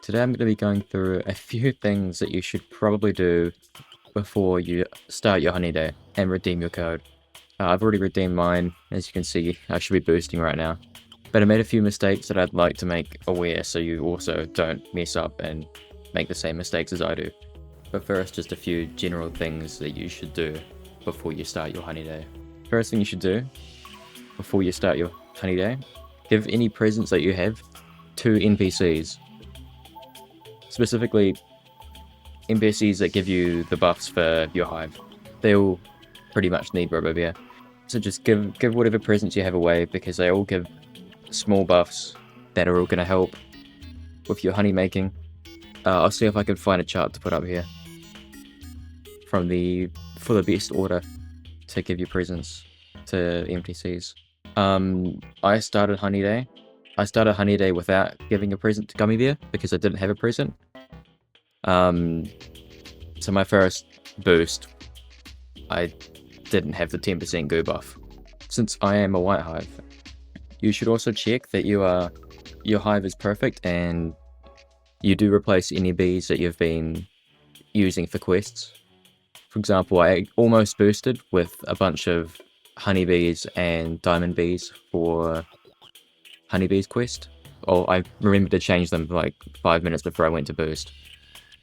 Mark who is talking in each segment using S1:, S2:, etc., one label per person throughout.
S1: Today I'm going to be going through a few things that you should probably do before you start your Honeyday and redeem your code. I've already redeemed mine. As you can see, I should be boosting right now. But I made a few mistakes that I'd like to make aware so you also don't mess up and make the same mistakes as I do. But first, just a few general things that you should do before you start your Honeyday. First thing you should do before you start your Honeyday, give any presents that you have to NPCs. Specifically, NPCs that give you the buffs for your hive. They all pretty much need rubber beer. So just give whatever presents you have away, because they all give small buffs that are all going to help with your honey making. I'll see if I can find a chart to put up here for the best order to give you presents to NPCs. I started Honeyday without giving a present to Gummy Bear because I didn't have a present. So my first boost, I didn't have the 10% goo buff. Since I am a white hive, you should also check that your hive is perfect and you do replace any bees that you've been using for quests. For example, I almost boosted with a bunch of honeybees and diamond bees for honeybees quest. I remembered to change them like 5 minutes before I went to boost.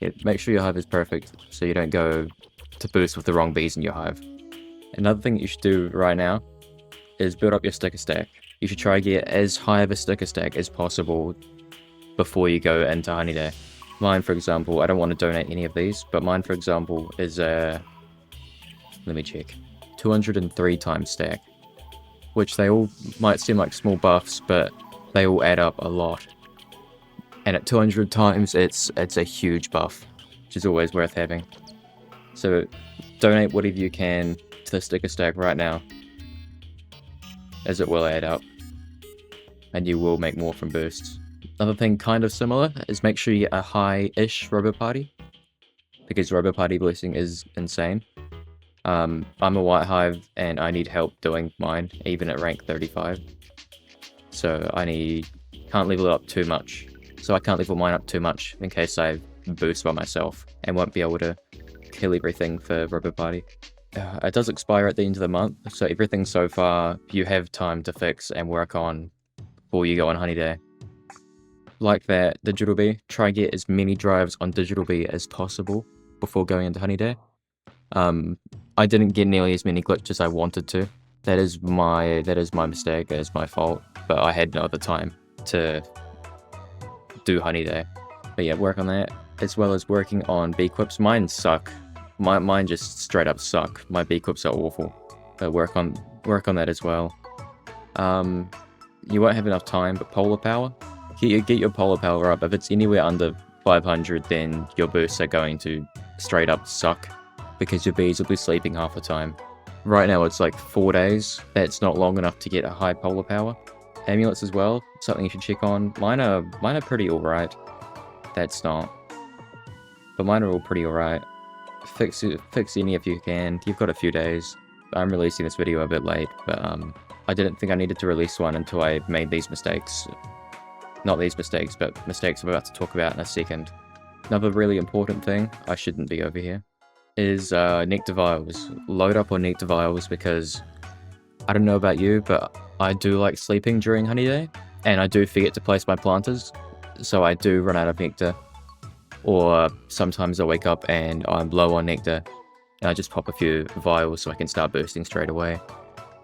S1: Yeah, make sure your hive is perfect so you don't go to boost with the wrong bees in your hive. Another thing that you should do right now is build up your sticker stack. You should try to get as high of a sticker stack as possible before you go into Honeyday. Mine, for example, I don't want to donate any of these, but mine, for example, is let me check, 203 times stack, which they all might seem like small buffs, but they all add up a lot. And at 200 times, it's a huge buff, which is always worth having. So donate whatever you can to the sticker stack right now, as it will add up, and you will make more from boosts. Another thing kind of similar is make sure you get a high-ish Robo Party, because Robo Party blessing is insane. I'm a white hive and I need help doing mine, even at rank 35. So can't level it up too much. So I can't level mine up too much in case I boost by myself and won't be able to kill everything for Robo Party. It does expire at the end of the month, so everything so far you have time to fix and work on before you go on Honeyday. Like that Digital Bee, try and get as many drives on Digital Bee as possible before going into Honeyday. I didn't get nearly as many glitches as I wanted to. That is my mistake, that is my fault, but I had no other time to do Honeyday. But yeah, work on that, as well as working on bee quips. Mine suck. Mine just straight up suck. My bee quips are awful. But work on that as well. You won't have enough time, but polar power. Get your polar power up. If it's anywhere under 500, then your boosts are going to straight up suck, because your bees will be sleeping half the time. Right now it's like 4 days. That's not long enough to get a high polar power. Amulets as well, something you should check on. Mine are pretty alright. That's not. But mine are all pretty alright. Fix any if you can. You've got a few days. I'm releasing this video a bit late, but I didn't think I needed to release one until I made these mistakes. Not these mistakes, but mistakes I'm about to talk about in a second. Another really important thing, I shouldn't be over here, is nectar vials. Load up on nectar vials, because I don't know about you, but I do like sleeping during Honeyday, and I do forget to place my planters, so I do run out of nectar. Or sometimes I wake up and I'm low on nectar, and I just pop a few vials so I can start boosting straight away.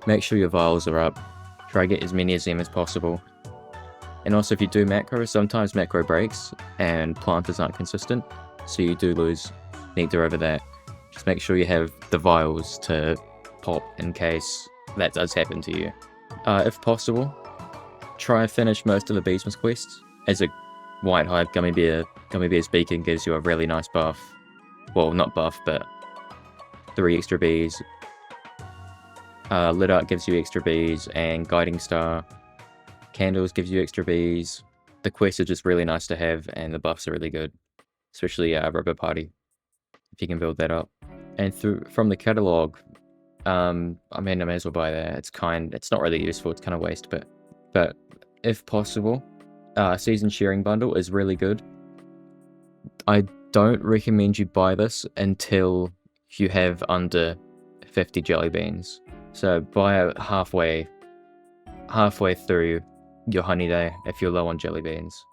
S1: Make sure your vials are up. Try to get as many of them as possible. And also, if you do macro, sometimes macro breaks and planters aren't consistent, so you do lose nectar over that. Just make sure you have the vials to pop in case that does happen to you. If possible, try and finish most of the Beesmas quests. As a white hive, Gummy Bear's Beacon gives you a really nice buff. Well, not buff, but 3 extra bees. Lit Art gives you extra bees, and Guiding Star. Candles gives you extra bees. The quests are just really nice to have, and the buffs are really good. Especially Rubber Party, if you can build that up. And from the catalog, I mean, I may as well buy that. It's not really useful, it's kind of waste, but if possible, Season Sharing Bundle is really good. I don't recommend you buy this until you have under 50 jelly beans. So buy it halfway through your Honeyday if you're low on jelly beans.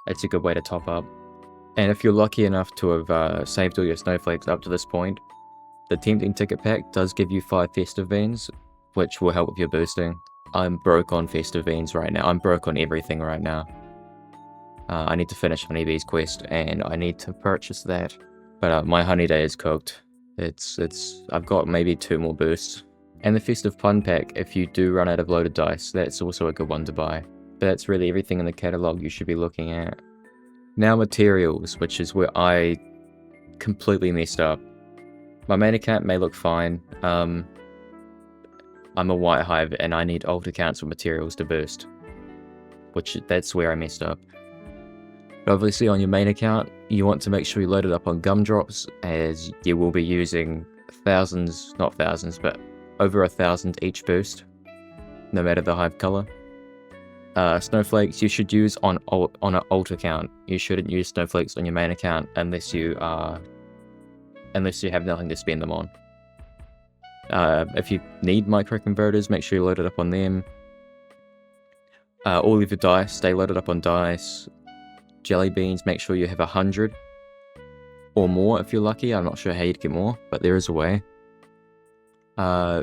S1: It's a good way to top up. And if you're lucky enough to have saved all your snowflakes up to this point, the Tempting Ticket Pack does give you 5 festive beans, which will help with your boosting. I'm broke on festive beans right now. I'm broke on everything right now. I need to finish Honeybee's quest, and I need to purchase that. But my Honeyday is cooked. I've got maybe 2 more boosts. And the Festive Pun Pack, if you do run out of loaded dice, that's also a good one to buy. But that's really everything in the catalogue you should be looking at. Now materials, which is where I completely messed up. My main account may look fine. I'm a White Hive and I need alt accounts with materials to boost. That's where I messed up. Obviously on your main account, you want to make sure you load it up on gumdrops, as you will be using thousands, not thousands, but over 1,000 each boost, no matter the hive color. Snowflakes you should use on an alt account. You shouldn't use snowflakes on your main account unless you have nothing to spend them on. If you need microconverters, make sure you load it up on them. All of your dice, stay loaded up on dice. Jelly beans, make sure you have 100 or more if you're lucky. I'm not sure how you'd get more, but there is a way.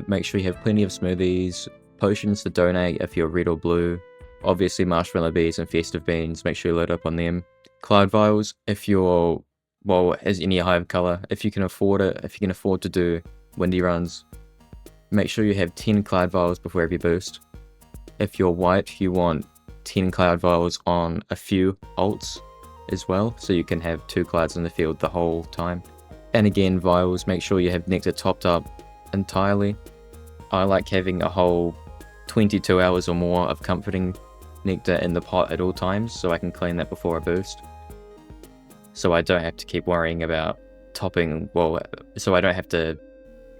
S1: Make sure you have plenty of smoothies, potions to donate if you're red or blue. Obviously marshmallow bees and festive beans, make sure you load up on them. Cloud vials, if you're, well, as any hive color, if you can afford it, if you can afford to do windy runs, make sure you have 10 cloud vials before every boost. If you're white, you want 10 cloud vials on a few alts as well, so you can have 2 clouds in the field the whole time. And again, vials, make sure you have nectar topped up entirely. I like having a whole 22 hours or more of comforting nectar in the pot at all times, so I can clean that before a boost. So I don't have to keep worrying about topping, so I don't have to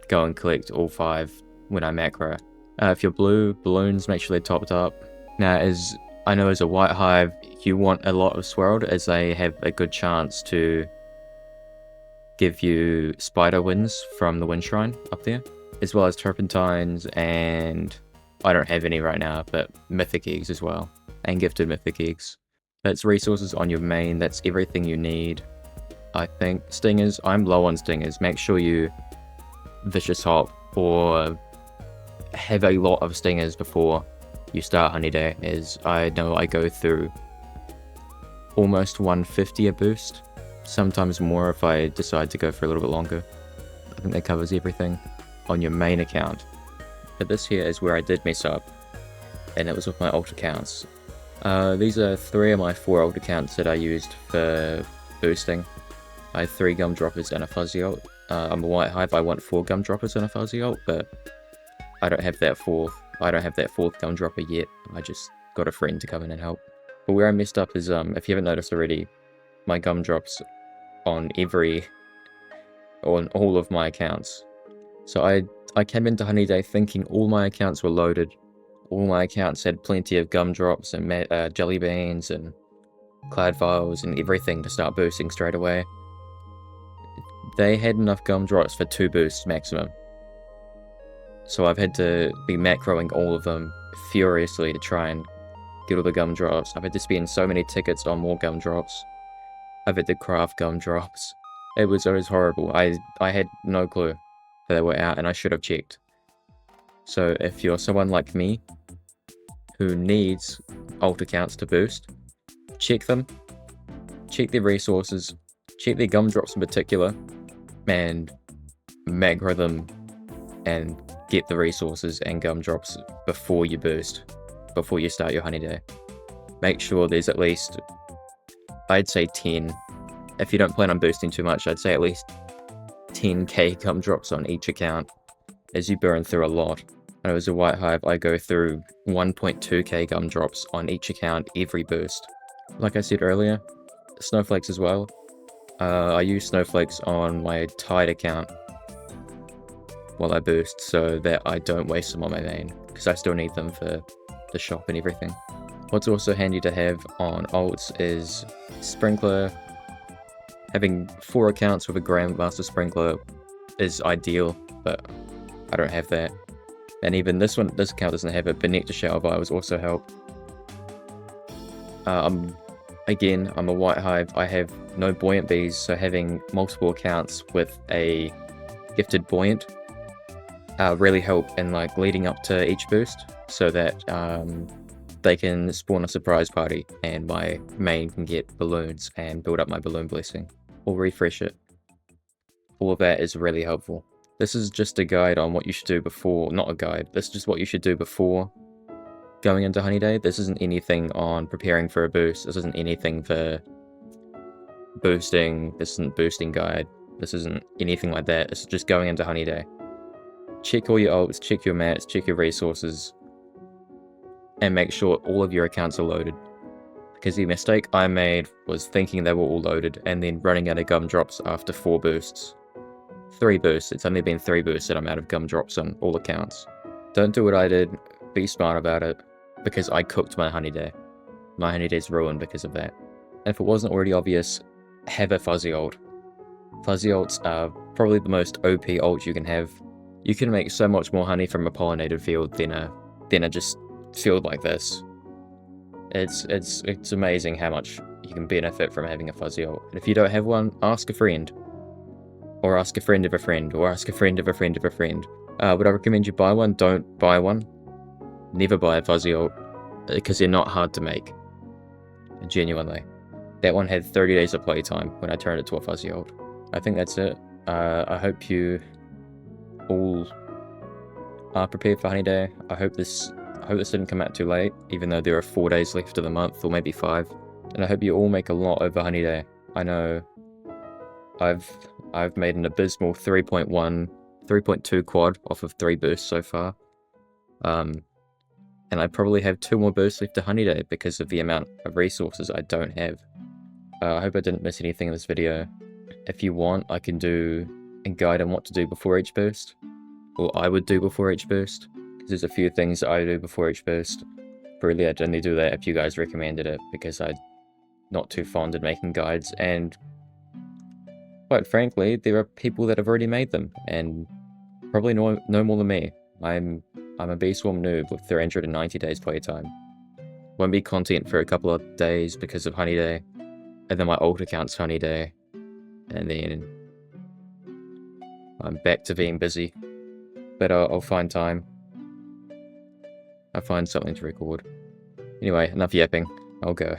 S1: go and collect all 5 when I macro. If you're blue, balloons, make sure they're topped up. Now, as I know as a white hive, you want a lot of swirled, as they have a good chance to give you spider wings from the wind shrine up there, as well as turpentines, and I don't have any right now, but mythic eggs as well, and gifted mythic eggs. That's resources on your main, that's everything you need. I think stingers, I'm low on stingers. Make sure you vicious hop or have a lot of stingers before you start Honeyday, as I know I go through almost 150 a boost, sometimes more if I decide to go for a little bit longer. I think that covers everything on your main account. But this here is where I did mess up, and it was with my alt accounts. These are 3 of my 4 alt accounts that I used for boosting. I have 3 gumdroppers and a fuzzy alt. I'm a white hive, I want 4 gumdroppers and a fuzzy alt, but I don't have that 4th gumdropper yet. I just got a friend to come in and help. But where I messed up is, if you haven't noticed already, my gumdrops on all of my accounts. So I came into Honeyday thinking all my accounts were loaded. All my accounts had plenty of gumdrops and jelly beans and cloud vials and everything to start boosting straight away. They had enough gumdrops for 2 boosts maximum. So I've had to be macroing all of them furiously to try and get all the gumdrops. I've had to spend so many tickets on more gumdrops. I've had to craft gumdrops. It was horrible. I had no clue that they were out, and I should have checked. So if you're someone like me who needs alt accounts to boost, check them, check their resources, check their gumdrops in particular, and macro them and get the resources and gumdrops before you boost, before you start your Honeyday. Make sure there's at least, I'd say 10. If you don't plan on boosting too much, I'd say at least 10k gumdrops on each account, as you burn through a lot. And as a white hive, I go through 1.2k gumdrops on each account every boost. Like I said earlier, snowflakes as well. I use snowflakes on my Tide account while I boost, so that I don't waste them on my main, because I still need them for the shop and everything. What's also handy to have on alts is sprinkler, Having 4 accounts with a Grandmaster Sprinkler is ideal, but I don't have that. And even this account doesn't have it, but Nectar Shower Vials also help. Again, I'm a white hive. I have no buoyant bees, so having multiple accounts with a gifted buoyant really help in like leading up to each boost, so that they can spawn a surprise party and my main can get balloons and build up my balloon blessing or refresh it. All of that is really helpful. This is just a guide on what you should do before, not a guide, this is just what you should do before going into Honeyday. This isn't anything on preparing for a boost, this isn't anything for boosting, this isn't boosting guide, this isn't anything like that, it's just going into Honeyday. Check all your ults, check your mats, check your resources, and make sure all of your accounts are loaded. Because the mistake I made was thinking they were all loaded and then running out of gumdrops after 4 boosts. 3 boosts, it's only been 3 boosts that I'm out of gumdrops on all accounts. Don't do what I did, be smart about it, because I cooked my Honeyday. My Honeyday's ruined because of that. And if it wasn't already obvious, have a fuzzy ult. Fuzzy ults are probably the most OP ult you can have. You can make so much more honey from a pollinated field than a just field like this. It's amazing how much you can benefit from having a fuzzy ult. And if you don't have one, ask a friend. Or ask a friend of a friend, or ask a friend of a friend of a friend. Would I recommend you buy one? Don't buy one. Never buy a fuzzy ult, because they're not hard to make. Genuinely. That one had 30 days of playtime when I turned it to a fuzzy ult. I think that's it. I hope you all are prepared for Honeyday. I hope this didn't come out too late, even though there are 4 days left of the month, or maybe 5. And I hope you all make a lot over Honeyday. I know I've made an abysmal 3.2 quad off of 3 boosts so far. And I probably have 2 more boosts left to Honeyday because of the amount of resources I don't have. I hope I didn't miss anything in this video. If you want, I can do a guide on what to do before each boost. Or I would do before each boost. Because there's a few things that I do before each boost. But really, I'd only do that if you guys recommended it, because I'm not too fond of making guides, and quite frankly, there are people that have already made them, and probably no more than me. I'm a Bee Swarm noob with 390 days playtime. Won't be content for a couple of days because of Honeyday, and then my alt account's Honeyday, and then I'm back to being busy. But I'll find time. I'll find something to record. Anyway, enough yapping. I'll go.